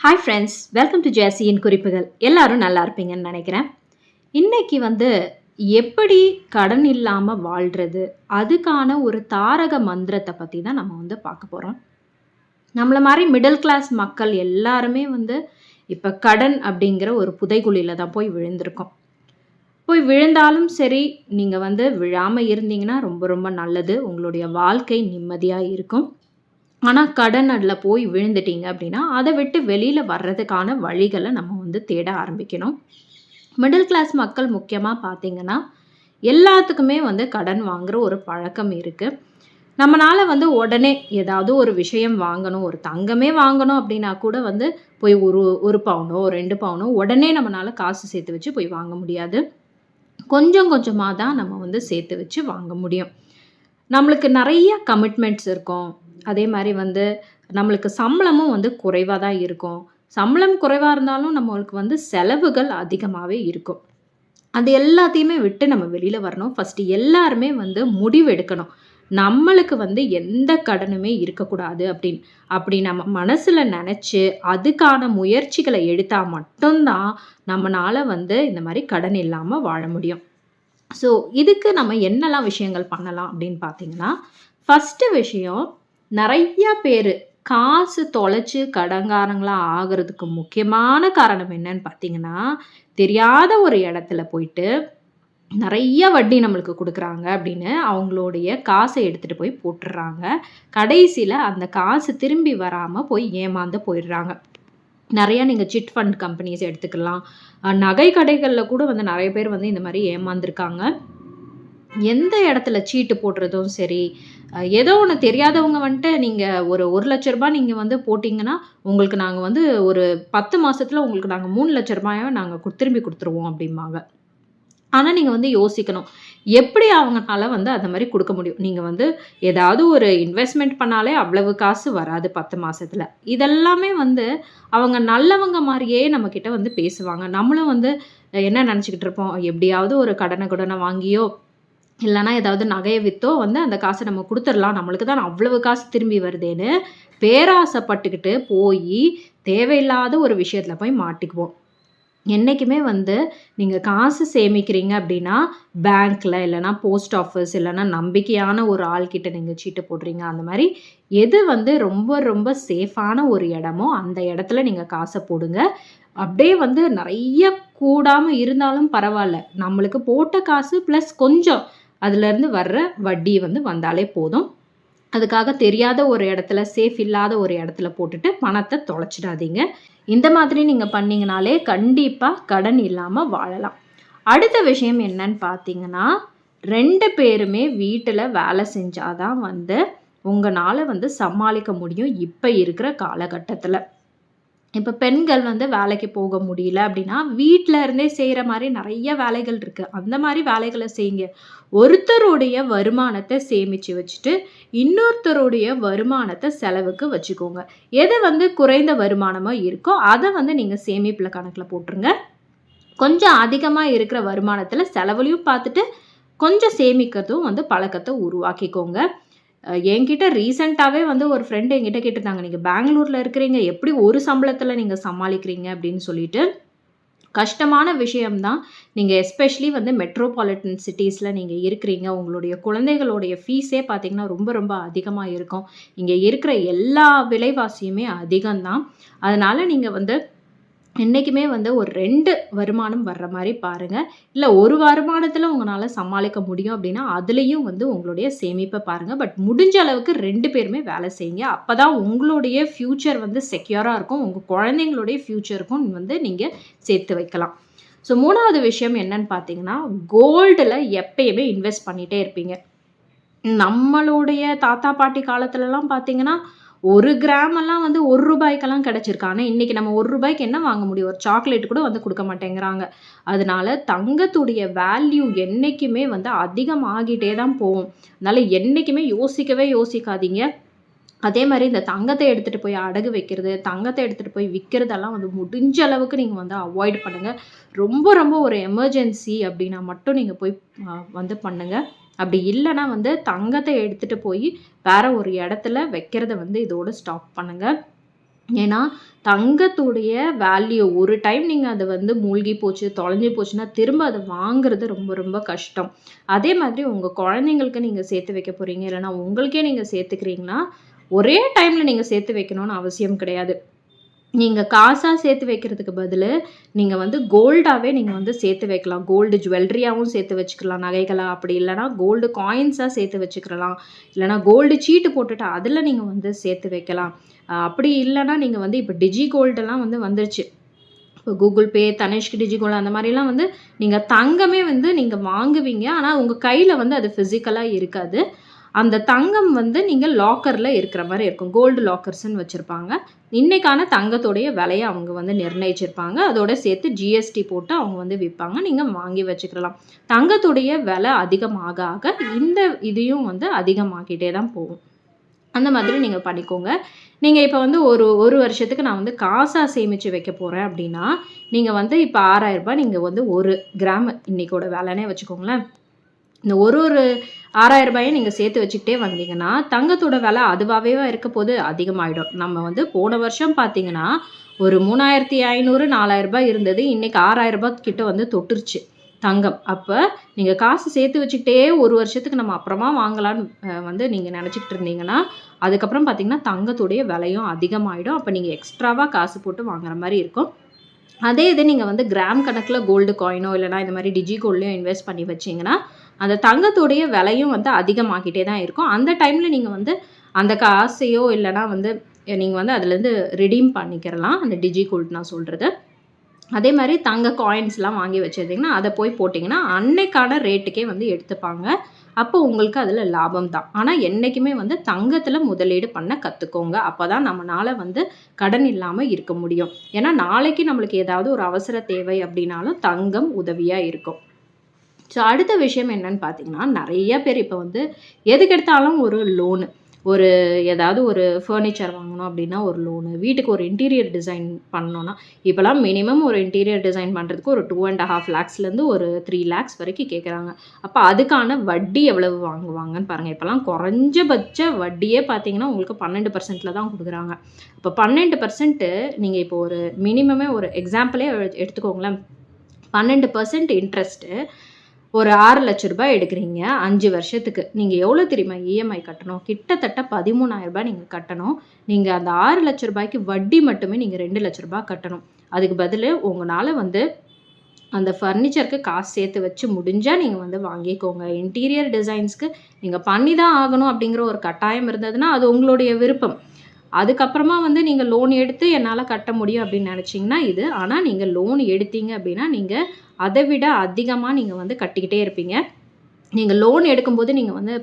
Hi friends, welcome to ஜெஸ்ஸியின் குறிப்புகள். எல்லாரும் நல்லா இருப்பீங்கன்னு நினைக்கிறேன். இன்னைக்கு எப்படி கடன் இல்லாமல் வாழ்கிறது, அதுக்கான ஒரு தாரக மந்திரத்தை பற்றி தான் நம்ம பார்க்க போகிறோம். நம்மள மாதிரி மிடில் கிளாஸ் மக்கள் எல்லாருமே இப்போ கடன் அப்படிங்கிற ஒரு புதைகுழியில் தான் போய் விழுந்திருக்கோம். போய் விழுந்தாலும் சரி, நீங்கள் விழாமல் இருந்தீங்கன்னா ரொம்ப ரொம்ப நல்லது. உங்களுடைய வாழ்க்கை நிம்மதியாக இருக்கும். ஆனால் கடன் அதில் போய் விழுந்துட்டீங்க அப்படின்னா அதை விட்டு வெளியில் வர்றதுக்கான வழிகளை நம்ம தேட ஆரம்பிக்கணும். மிடில் கிளாஸ் மக்கள் முக்கியமாக பார்த்தீங்கன்னா எல்லாத்துக்குமே கடன் வாங்குகிற ஒரு பழக்கம் இருக்குது. நம்மளால் உடனே ஏதாவது ஒரு விஷயம் வாங்கணும், ஒரு தங்கமே வாங்கணும் அப்படின்னா கூட போய் ஒரு பவுனோ 2 பவுனோ உடனே நம்மளால் காசு சேர்த்து வச்சு போய் வாங்க முடியாது. கொஞ்சம் கொஞ்சமாக தான் நம்ம சேர்த்து வச்சு வாங்க முடியும். நம்மளுக்கு நிறைய கமிட்மெண்ட்ஸ் இருக்கும். அதே மாதிரி நம்மளுக்கு சம்பளமும் குறைவாக தான் இருக்கும். சம்பளம் குறைவாக இருந்தாலும் நம்மளுக்கு செலவுகள் அதிகமாகவே இருக்கும். அது எல்லாத்தையுமே விட்டு நம்ம வெளியில் வரணும். ஃபஸ்ட்டு எல்லாருமே முடிவு எடுக்கணும். நம்மளுக்கு எந்த கடனுமே இருக்கக்கூடாது அப்படி நம்ம மனசில் நினச்சி அதுக்கான முயற்சிகளை எடுத்தால் மட்டும்தான் நம்மளால் இந்த மாதிரி கடன் இல்லாமல் வாழ முடியும். ஸோ இதுக்கு நம்ம என்னெல்லாம் விஷயங்கள் பண்ணலாம் அப்படின்னு பார்த்தீங்கன்னா, ஃபஸ்ட்டு விஷயம், நிறைய பேர் காசு தொலைச்சி கடன்காரங்களாக ஆகிறதுக்கு முக்கியமான காரணம் என்னன்னு பார்த்தீங்கன்னா, தெரியாத ஒரு இடத்துல போயிட்டு நிறைய வட்டி நம்மளுக்கு கொடுக்குறாங்க அப்படின்னு அவங்களுடைய காசை எடுத்துகிட்டு போய் போட்டுடுறாங்க. கடைசியில் அந்த காசு திரும்பி வராமல் போய் ஏமாந்து போயிடுறாங்க. நிறையா நீங்கள் சிட் ஃபண்ட் கம்பெனிஸ் எடுத்துக்கலாம். நகை கடைகளில் கூட நிறைய பேர் இந்த மாதிரி ஏமாந்துருக்காங்க. எந்த இடத்துல சீட்டு போடுறதும் சரி, ஏதோ ஒன்று தெரியாதவங்க நீங்கள் ஒரு 1,00,000 ரூபாய் நீங்கள் போட்டிங்கன்னா உங்களுக்கு நாங்கள் ஒரு 10 மாதத்தில் உங்களுக்கு நாங்கள் 3,00,000 ரூபாயை நாங்கள் திரும்பி கொடுத்துருவோம் அப்படிம்பாங்க. ஆனால் நீங்கள் யோசிக்கணும், எப்படி அவங்களால அந்த மாதிரி கொடுக்க முடியும்? நீங்கள் ஏதாவது ஒரு இன்வெஸ்ட்மெண்ட் பண்ணாலே அவ்வளவு காசு வராது 10 மாதத்தில். இதெல்லாமே அவங்க நல்லவங்க மாதிரியே நம்மக்கிட்ட பேசுவாங்க. நம்மளும் என்ன நினச்சிக்கிட்டு இருப்போம், எப்படியாவது ஒரு கடனை வாங்கியோ இல்லைனா ஏதாவது நகையை விற்றோ அந்த காசை நம்ம கொடுத்துடலாம், நம்மளுக்கு தான் அவ்வளவு காசு திரும்பி வருதேன்னு பேராசைப்பட்டுக்கிட்டு போய் தேவையில்லாத ஒரு விஷயத்தில் போய் மாட்டிக்குவோம். என்றைக்குமே நீங்கள் காசு சேமிக்கிறீங்க அப்படின்னா பேங்க்கில் இல்லைனா போஸ்ட் ஆஃபீஸ் இல்லைனா நம்பிக்கையான ஒரு ஆள்கிட்ட நீங்கள் சீட்டு போடுறீங்க, அந்த மாதிரி எது ரொம்ப ரொம்ப சேஃபான ஒரு இடமோ அந்த இடத்துல நீங்கள் காசை போடுங்க. அப்படியே நிறைய கூடாமல் இருந்தாலும் பரவாயில்ல, நம்மளுக்கு போட்ட காசு ப்ளஸ் கொஞ்சம் அதுலேருந்து வர்ற வட்டி வந்தாலே போதும். அதுக்காக தெரியாத ஒரு இடத்துல, சேஃப் இல்லாத ஒரு இடத்துல போட்டுட்டு பணத்தை தொலைச்சிடாதீங்க. இந்த மாதிரி நீங்கள் பண்ணிங்கனாலே கண்டிப்பாக கடன் இல்லாமல் வாழலாம். அடுத்த விஷயம் என்னன்னு பார்த்தீங்கன்னா, 2 பேருமே வீட்டில் வேலை செஞ்சாதான் உங்களால் சமாளிக்க முடியும் இப்போ இருக்கிற காலகட்டத்தில். இப்போ பெண்கள் வேலைக்கு போக முடியல அப்படின்னா வீட்டில் இருந்தே செய்கிற மாதிரி நிறைய வேலைகள் இருக்குது. அந்த மாதிரி வேலைகளை செய்யுங்க. ஒருத்தருடைய வருமானத்தை சேமித்து வச்சுட்டு இன்னொருத்தருடைய வருமானத்தை செலவுக்கு வச்சுக்கோங்க. எது குறைந்த வருமானமோ இருக்கோ அதை நீங்கள் சேமிப்பில் கணக்கில் போட்டுருங்க. கொஞ்சம் அதிகமாக இருக்கிற வருமானத்தில் செலவுலையும் பார்த்துட்டு கொஞ்சம் சேமிக்கிறதும் பழக்கத்தை உருவாக்கிக்கோங்க. என்கிட்ட ரீசெண்டாகவே ஒரு ஃப்ரெண்டு என்கிட்ட கேட்டிருந்தாங்க, நீங்கள் பெங்களூரில் இருக்கிறீங்க, எப்படி ஒரு சம்பளத்தில் நீங்கள் சமாளிக்கிறீங்க அப்படின்னு சொல்லிட்டு. கஷ்டமான விஷயம்தான். நீங்கள் எஸ்பெஷலி மெட்ரோபாலிட்டன் சிட்டிஸில் நீங்கள் இருக்கிறீங்க, உங்களுடைய குழந்தைகளுடைய ஃபீஸே பார்த்திங்கன்னா ரொம்ப ரொம்ப அதிகமாக இருக்கும். இங்கே இருக்கிற எல்லா விலைவாசியுமே அதிகம்தான். அதனால் நீங்கள் என்றைக்குமே ஒரு 2 வருமானம் வர்ற மாதிரி பாருங்கள். இல்லை ஒரு வருமானத்தில் உங்களால் சமாளிக்க முடியும் அப்படின்னா அதுலேயும் உங்களுடைய சேமிப்பை பாருங்கள். பட் முடிஞ்ச அளவுக்கு 2 பேருமே வேலை செய்யுங்க. அப்போ தான் உங்களுடைய ஃப்யூச்சர் செக்யூராக இருக்கும். உங்கள் குழந்தைங்களுடைய ஃப்யூச்சருக்கும் நீங்கள் சேர்த்து வைக்கலாம். ஸோ 3வது விஷயம் என்னன்னு பார்த்தீங்கன்னா, கோல்டில் எப்பயுமே இன்வெஸ்ட் பண்ணிகிட்டே இருப்பீங்க. நம்மளுடைய தாத்தா பாட்டி காலத்துலலாம் பார்த்தீங்கன்னா 1 கிராம் எல்லாம் 1 ரூபாய்க்கெல்லாம் கிடச்சிருக்கு. ஆனால் இன்றைக்கி நம்ம 1 ரூபாய்க்கு என்ன வாங்க முடியும்? ஒரு சாக்லேட் கூட கொடுக்க மாட்டேங்கிறாங்க. அதனால தங்கத்துடைய வேல்யூ என்றைக்குமே அதிகமாகிட்டே தான் போகும். அதனால் என்றைக்குமே யோசிக்காதீங்க. அதே மாதிரி இந்த தங்கத்தை எடுத்துகிட்டு போய் அடகு வைக்கிறது, தங்கத்தை எடுத்துகிட்டு போய் விற்கிறதெல்லாம் முடிஞ்ச அளவுக்கு நீங்கள் அவாய்ட் பண்ணுங்கள். ரொம்ப ரொம்ப ஒரு எமர்ஜென்சி அப்படின்னா மட்டும் நீங்கள் போய் பண்ணுங்கள். அப்படி இல்லைன்னா தங்கத்தை எடுத்துகிட்டு போய் வேறு ஒரு இடத்துல வைக்கிறத இதோடு ஸ்டாப் பண்ணுங்கள். ஏன்னா, தங்கத்துடைய வேல்யூ ஒரு டைம் நீங்க அத வந்து மூழ்கி போச்சு, தொலைஞ்சு போச்சுன்னா, திரும்ப அத வாங்குறது ரொம்ப ரொம்ப கஷ்டம். அதே மாதிரி உங்க குழந்தைங்களுக்கு நீங்க சேர்த்து வைக்க போறீங்க, இல்லன்னா உங்களுக்கே நீங்க சேர்த்துக்கிறீங்கன்னா, ஒரே டைம்ல நீங்க சேர்த்து வைக்கணும்னு அவசியம் கிடையாது. நீங்க காசா சேர்த்து வைக்கிறதுக்கு பதிலு, நீங்க வந்து கோல்டாவே நீங்க வந்து சேர்த்து வைக்கலாம். கோல்டு ஜுவல்லரியாவும் சேர்த்து வச்சுக்கலாம், நகைகளா. அப்படி இல்லன்னா கோல்டு காயின்ஸா சேர்த்து வச்சுக்கிறலாம். இல்லன்னா கோல்டு சீட்டு போட்டுட்டு அதுல நீங்க வந்து சேர்த்து வைக்கலாம். அப்படி இல்லன்னா நீங்க வந்து இப்ப டிஜி கோல்டெல்லாம் வந்து வந்துருச்சு. இப்போ கூகுள் பே, தனிஷ்க் டிஜிகோல்டு அந்த மாரிலாம் வந்து நீங்க தங்கமே வந்து நீங்க வாங்குவீங்க. ஆனா உங்க கையில வந்து அது பிசிக்கலா இருக்காது. அந்த தங்கம் வந்து நீங்க லாக்கர்ல இருக்கிற மாரி இருக்கும். கோல்டு லாக்கர்ஸ்ன்னு வச்சிருப்பாங்க. இன்னைக்கான தங்கத்தோடைய விலைய அவங்க வந்து நிர்ணயிச்சிருப்பாங்க. அதோட சேர்த்து ஜிஎஸ்டி போட்டு அவங்க வந்து விப்பாங்க. நீங்க வாங்கி வச்சுக்கலாம். தங்கத்துடைய விலை அதிகமாக ஆக இந்த இதையும் வந்து அதிகமாகிட்டே தான் போகும். அந்த மாதிரி நீங்க பண்ணிக்கோங்க. நீங்க இப்ப வந்து ஒரு 1 வருஷத்துக்கு நான் வந்து காசா சேமிச்சு வைக்க போறேன் அப்டின்னா, நீங்க வந்து இப்ப ரூ. 6,000 நீங்க வந்து 1 கிராம் இன்னைக்கோட விலைன்னே வச்சுக்கோங்களேன். இந்த ஒரு ஒரு ரூ. 6,000 நீங்க சேர்த்து வச்சுக்கிட்டே வந்தீங்கன்னா, தங்கத்தோட விலை அதுவாவே இருக்கப்போது அதிகமாயிடும். நம்ம வந்து போன வருஷம் பார்த்தீங்கன்னா, ஒரு 3,500 ரூ. 4,000 இருந்தது. இன்னைக்கு ரூ. 6,000 கிட்ட வந்து தொட்டுருச்சு தங்கம். அப்ப நீங்க காசு சேர்த்து வச்சுக்கிட்டே 1 வருஷத்துக்கு நம்ம அப்புறமா வாங்கலான்னு வந்து நீங்க நெனச்சுக்கிட்டு இருந்தீங்கன்னா, அதுக்கப்புறம் பார்த்தீங்கன்னா, தங்கத்துடைய விலையும் அதிகமாயிடும். அப்ப நீங்க எக்ஸ்ட்ராவா காசு போட்டு வாங்குற மாரி இருக்கும். அதே இது நீங்க வந்து கிராம் கணக்குல கோல்டு காயினோ இல்லன்னா இந்த மாரி டிஜி கோல்ட்லயோ இன்வெஸ்ட் பண்ணி வச்சீங்கன்னா, அந்த தங்கத்துடைய விலையும் வந்து அதிகமாகிட்டே தான் இருக்கும். அந்த டைம்ல நீங்க வந்து அந்த காசையோ இல்லன்னா வந்து நீங்க வந்து அதுலேருந்து ரிடீம் பண்ணிக்கிறலாம். அந்த டிஜி கோல்ட் நான் சொல்றது. அதே மாரி தங்க காயின்ஸ்லாம் வாங்கி வச்சிருந்தீங்கன்னா, அத போய் போட்டீங்கன்னா, அன்னைக்கான ரேட்டுக்கே வந்து எடுத்துப்பாங்க. அப்போ உங்களுக்கு அதுல லாபம் தான். ஆனா என்னைக்குமே வந்து தங்கத்துல முதலீடு பண்ண கத்துக்கோங்க. அப்பதான் நம்மனால வந்து கடன் இல்லாம இருக்க முடியும். ஏன்னா நாளைக்கு நம்மளுக்கு ஏதாவது ஒரு அவசர தேவை அப்படின்னாலும் தங்கம் உதவியா இருக்கும். ஸோ அடுத்த விஷயம் என்னன்னு பார்த்தீங்கன்னா, நெறைய பேர் இப்ப வந்து எதுக்கெடுத்தாலும் ஒரு லோனு. ஒரு ஏதாவது ஒரு ஃபர்னிச்சர் வாங்கணும் அப்படின்னா ஒரு லோனு. வீட்டுக்கு ஒரு இன்டீரியர் டிசைன் பண்ணணும்னா, இப்பலாம் மினிமம் ஒரு இன்டீரியர் டிசைன் பண்றதுக்கு ஒரு 2,50,000 லேக்ஸ்லேருந்து ஒரு 3 லேக்ஸ் வரைக்கும் கேட்குறாங்க. அப்ப அதுக்கான வட்டி எவ்வளவு வாங்குவாங்கன்னு பாருங்க. இப்பலாம் குறைஞ்சபட்ச வட்டியே பார்த்தீங்கன்னா, உங்களுக்கு 12%ல தான் குடுக்குறாங்க. அப்ப 12% நீங்க இப்போ ஒரு மினிமமே ஒரு எக்ஸாம்பிளே எடுத்துக்கோங்களேன். 12% இன்ட்ரெஸ்ட்டு ஒரு ரூ. 6,00,000 எடுக்கிறீங்க 5 வருஷத்துக்கு. நீங்க எவ்வளோ தெரியுமா இஎம்ஐ கட்டணும்? கிட்டத்தட்ட ரூ. 13,000 நீங்க கட்டணும். நீங்க அந்த ரூ. 6,00,000க்கு வட்டி மட்டுமே நீங்க ரூ. 2,00,000 கட்டணும். அதுக்கு பதிலு உங்கனால வந்து அந்த ஃபர்னிச்சருக்கு காசு சேர்த்து வச்சு முடிஞ்சா நீங்க வந்து வாங்கிக்கோங்க. இன்டீரியர் டிசைன்ஸ்க்கு நீங்க பண்ணி தான் ஆகணும் அப்படிங்கிற ஒரு கட்டாயம் இருந்ததுன்னா, அது உங்களுடைய விருப்பம். அதுக்கப்புறமா வந்து நீங்க லோன் எடுத்து என்னால கட்ட முடியும் அப்படின்னு நினைச்சீங்கன்னா இது. ஆனா நீங்க லோன் எடுத்தீங்க அப்படின்னா, நீங்க அத விட அதிகமா நீங்க வந்து கட்டிக்கிட்டே இருப்பீங்க. நீங்க லோன் எடுக்கும்போது நீங்க வந்து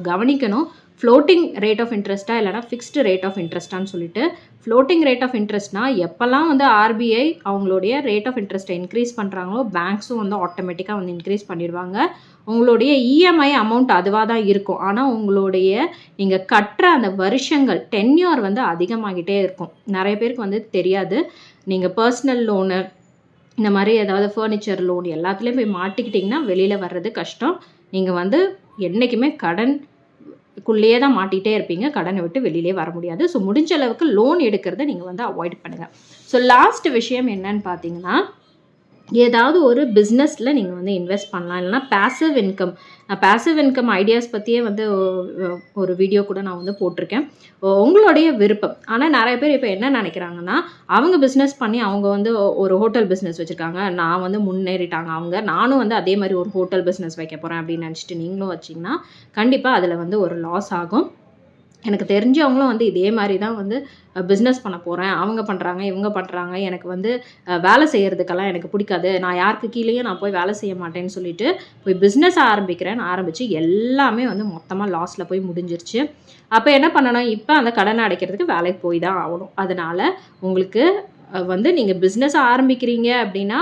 கவனிக்கணும். ஃப்ளோட்டிங் ரேட் ஆஃப் இன்ட்ரெஸ்ட்டா இல்லன்னா ஃபிக்ஸ்டு ரேட் ஆஃப் இன்ட்ரெஸ்ட்டான்னு சொல்லிட்டு. ஃப்ளோட்டிங் ரேட் ஆஃப் இன்ட்ரெஸ்ட்னா எப்பலாம் வந்து ஆர்பிஐ அவங்களுடைய ரேட் ஆஃப் இன்ட்ரெஸ்ட்ட இன்க்ரீஸ் பண்றாங்களோ, பேங்க்ஸும் வந்து ஆட்டோமேட்டிக்கா வந்து இன்க்ரீஸ் பண்ணிருவாங்க. உங்களுடைய இஎம்ஐ அமௌண்ட் அதுவா தான் இருக்கும். ஆனா உங்களுடைய நீங்க கட்டுற அந்த வருஷங்கள் டென்யூர் வந்து அதிகமாகிட்டே இருக்கும். நெறைய பேருக்கு வந்து தெரியாது. நீங்க பர்சனல் லோனு இந்த மாரி ஏதாவது ஃபர்னிச்சர் லோன் எல்லாத்துலயும் போய் மாட்டிக்கிட்டீங்கன்னா, வெளில வர்றது கஷ்டம். நீங்க வந்து என்னைக்குமே கடனுக்குள்ளேயே தான் மாட்டிட்டே இருப்பீங்க. கடன விட்டு வெளிலயே வர முடியாது. ஸோ முடிஞ்ச அளவுக்கு லோன் எடுக்கிறத நீங்க வந்து அவாய்ட் பண்ணுங்க. ஸோ லாஸ்ட் விஷயம் என்னன்னு பார்த்தீங்கன்னா, ஏதாவது ஒரு பிஸ்னஸ்ல நீங்க வந்து இன்வெஸ்ட் பண்ணலாம். இல்லன்னா பாசிவ் இன்கம் ஐடியாஸ் பத்தியே வந்து ஒரு வீடியோ கூட நான் வந்து போட்டிருக்கேன். உங்களுடைய விருப்பம். ஆனா நெறைய பேர் இப்ப என்ன நெனைக்கிறாங்கன்னா, அவங்க பிசினஸ் பண்ணி அவங்க வந்து ஒரு ஹோட்டல் பிசினஸ் வச்சிருக்காங்க. நான் வந்து முன்னேறிட்டாங்க அவங்க. நானும் வந்து அதே மாரி ஒரு ஹோட்டல் பிசினஸ் வைக்க போறேன் அப்படின்னு நெனச்சுட்டு நீங்களும் வச்சீங்கன்னா, கண்டிப்பா அதுல வந்து ஒரு லாஸ் ஆகும். எனக்கு தெரிஞ்சவங்களும் வந்து இதே மாரி தான் வந்து பிஸ்னஸ் பண்ண போறேன். அவங்க பண்றாங்க, இவங்க பண்றாங்க. எனக்கு வந்து வேலை செய்றதுக்கெல்லாம் எனக்கு பிடிக்காது. நான் யாருக்கு கீழயும் நான் போய் வேலை செய்ய மாட்டேன்னு சொல்லிட்டு, போய் பிஸ்னஸ் ஆரம்பிக்கிறேன்னு ஆரம்பிச்சு எல்லாமே வந்து மொத்தமா லாஸ்ல போய் முடிஞ்சிருச்சு. அப்ப என்ன பண்ணணும்? இப்ப அந்த கடன அடைக்கிறதுக்கு வேலைக்கு போய் தான் ஆகணும். அதனால உங்களுக்கு வந்து நீங்க பிஸ்னஸ் ஆரம்பிக்கிறீங்க அப்படின்னா,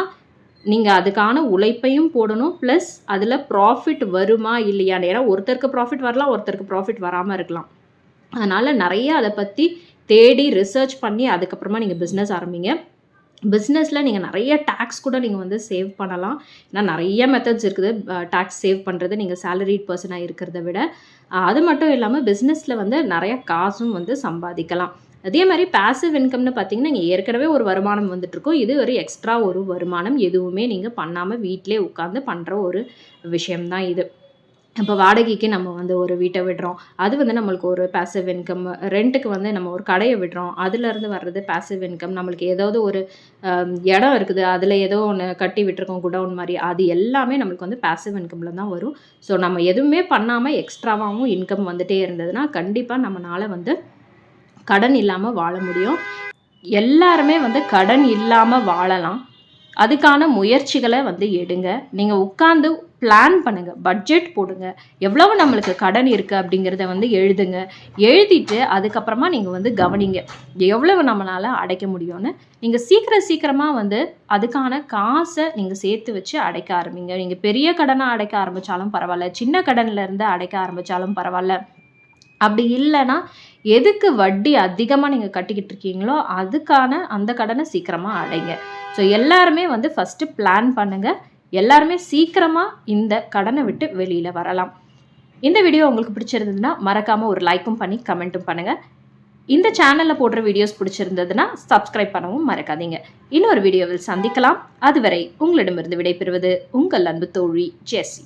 நீங்க அதுக்கான உழைப்பையும் போடணும். பிளஸ் அதுல ப்ராஃபிட் வருமா? இல்லையான்னு. ஏன்னா ஒருத்தருக்கு ப்ராஃபிட் வரலாம், ஒருத்தருக்கு ப்ராஃபிட் வராம இருக்கலாம். அதனால நெறைய அத பத்தி தேடி ரிசர்ச் பண்ணி அதுக்கப்புறமா நீங்க பிஸ்னஸ் ஆரம்பிங்க. பிஸ்னஸ்ல நீங்க நெறைய டாக்ஸ் கூட நீங்க வந்து சேவ் பண்ணலாம். ஏன்னா நெறைய மெத்தட்ஸ் இருக்குது. டாக்ஸ் சேவ் பண்றது நீங்க சேலரிட் பெர்சனா இருக்கிறத விட. அது மட்டும் இல்லாம பிஸ்னஸ்ல வந்து நெறைய காசும் வந்து சம்பாதிக்கலாம். அதே மாதிரி பேசிவ் இன்கம்னு பார்த்தீங்கன்னா, நீங்கள் ஏற்கனவே ஒரு வருமானம் வந்துட்டுருக்கும். இது ஒரு எக்ஸ்ட்ரா ஒரு வருமானம். எதுவுமே நீங்கள் பண்ணாமல் வீட்டிலே உட்காந்து பண்ணுற ஒரு விஷயம் தான் இது. இப்போ வாடகைக்கு நம்ம வந்து ஒரு வீட்டை விடுறோம். அது வந்து நம்மளுக்கு ஒரு பேசிவ் இன்கம். ரென்ட்டுக்கு வந்து நம்ம ஒரு கடைய விடுறோம். அதுலேருந்து வர்றது பேசிவ் இன்கம். நம்மளுக்கு ஏதாவது ஒரு இடம் இருக்குது. அதில் ஏதோ ஒன்று கட்டி விட்டுருக்கோம் குடவுன் மாரி. அது எல்லாமே நம்மளுக்கு வந்து பேசிவ் இன்கம்ல தான் வரும். ஸோ நம்ம எதுவுமே பண்ணாமல் எக்ஸ்ட்ராவாகவும் இன்கம் வந்துட்டே இருந்ததுன்னா, கண்டிப்பாக நம்மனால வந்து கடன் இல்லாமல் வாழ முடியும். எல்லாருமே வந்து கடன் இல்லாமல் வாழலாம். அதுக்கான முயற்சிகளை வந்து எடுங்க. நீங்கள் உட்காந்து பிளான் பண்ணுங்க. பட்ஜெட் போடுங்க. எவ்வளவு நம்மளுக்கு கடன் இருக்குது அப்படிங்கிறத வந்து எழுதுங்க. எழுதிட்டு அதுக்கப்புறமா நீங்கள் வந்து கவனிங்க. எவ்வளவு நம்மளால் அடைக்க முடியும்னு. நீங்கள் சீக்கிரமாக வந்து அதுக்கான காசை நீங்கள் சேர்த்து வச்சு அடைக்க ஆரம்பிங்க. நீங்கள் பெரிய கடனாக அடைக்க ஆரம்பித்தாலும் பரவாயில்ல. சின்ன கடன்லேருந்து அடைக்க ஆரம்பித்தாலும் பரவாயில்ல. அப்படி இல்லைன்னா எதுக்கு வட்டி அதிகமாக நீங்கள் கட்டிக்கிட்டு இருக்கீங்களோ அதுக்கான அந்த கடனை சீக்கிரமாக அடைங்க. ஸோ எல்லாருமே வந்து ஃபஸ்ட்டு பிளான் பண்ணுங்கள். எல்லாருமே சீக்கிரமாக இந்த கடனை விட்டு வெளியில் வரலாம். இந்த வீடியோ உங்களுக்கு பிடிச்சிருந்ததுன்னா மறக்காமல் ஒரு லைக்கும் பண்ணி கமெண்ட்டும் பண்ணுங்கள். இந்த சேனலில் போடுற வீடியோஸ் பிடிச்சிருந்ததுன்னா சப்ஸ்கிரைப் பண்ணவும் மறக்காதீங்க. இன்னொரு வீடியோவில் சந்திக்கலாம். அதுவரை உங்களிடமிருந்து விடைபெறுவது உங்கள் அன்பு தோழி ஜெஸ்ஸி.